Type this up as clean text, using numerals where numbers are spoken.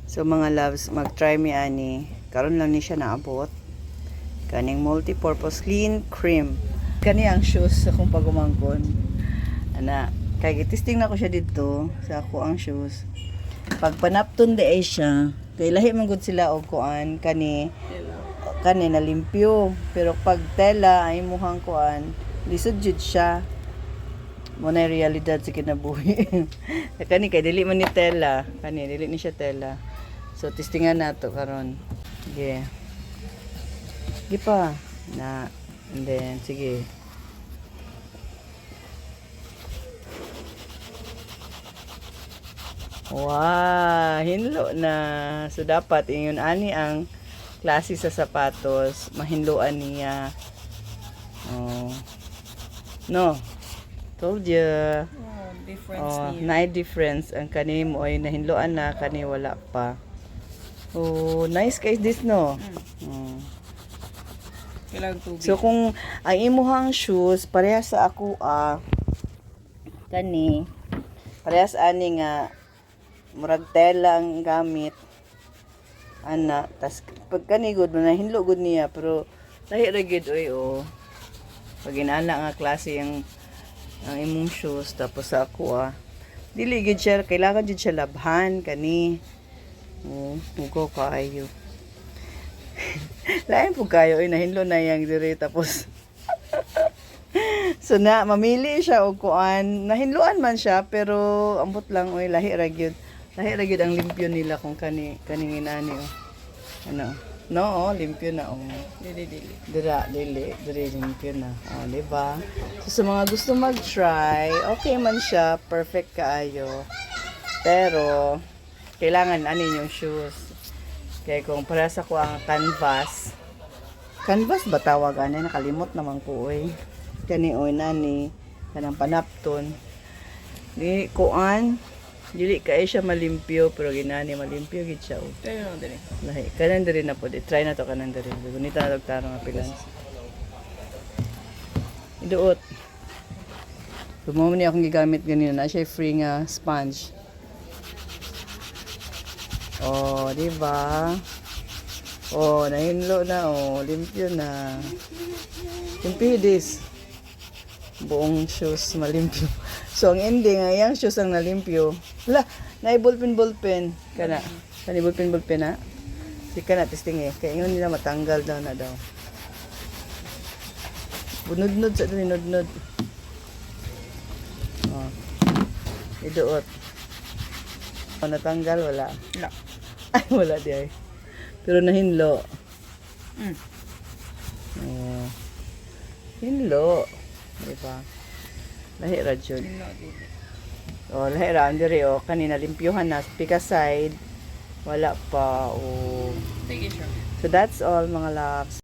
So mga loves, mag-try mi ani. Karon lang ni siya naabot. Kaning multi-purpose clean cream. Kani ang shoes sa kong pagumangkon. Ana, kay testing na ko siya dito sa ako ang shoes. Pag panapton di ay siya, kay lahi man gud sila og kuan kani na limpyo. Pero pag tela ay muhang kuan, lisod jud siya. Mo na realidad sa kinabuhi. Kani kay dili man ni tela, kani dili ni siya tela. So testingan nato karon. Sige. Sige pa na, and then sige. Wow, hinlo na. So dapat ingon ani ang klase sa sapatos, mahinloan niya. Oh. No. Told you. Oh, difference Oh, here. na difference ang kani mo ay nahinloan na, kani wala pa. Oh, nice guys this no. Oh. Kailangan tubig. So kung ang imuhang shoes parehas sa ako kani parehas ani nga murag tela ang gamit ana tas pag kani gud na hinlo gud niya pero lahi ra gid oy pag inana nga klase ang imong shoes tapos sa ako dili gid siya kailangan gid siya labhan kani mugo kaayo. Lain po kayo, nahinlo na yang diri tapos. So na, mamili siya og kuan. Nahinluan man siya, pero ambot lang, lahi ra gyud. Lahi ra gyud ang limpyo nila kung kaning inani. Ano? No, limpyo na. Dili. Dili, limpyo na. Di ba? So sa mga gusto mag-try, okay man siya, perfect kaayo. Pero, kailangan anin yung shoes. Kaya kung para sa ko ang canvas ba tawag ani nakalimot naman ko kani nani kanang panapton di kuan dili kay siya malimpyo pero ginani malimpyo gid siya Tayo dili. lahi kanan diri na pud try na to kanan diri gunita na tarong apilan iduot Gumawa niya akong gigamit ganina na siya free nga sponge. Oh, di ba? Oh, nahinlo na limpyo na. Limpyo this. Buong shoes malimpyo. So ang ending ay ang shoes ang nalimpyo. Wala, na ballpen kana. Kani ballpen na. Si kana testing kay ingon nila matanggal daw na daw. Bunod-nod sa dinod-nod. Oh. Iduot. Oh, natanggal wala. Wala. Ay, wala di ay. Pero nahinlo. Oh. Hinlo. Diba? Lahi ra jud. Oh, lahi ra andiri kanina limpyuhan na pika side. Wala pa. Oh. Sige, sure. So that's all mga loves.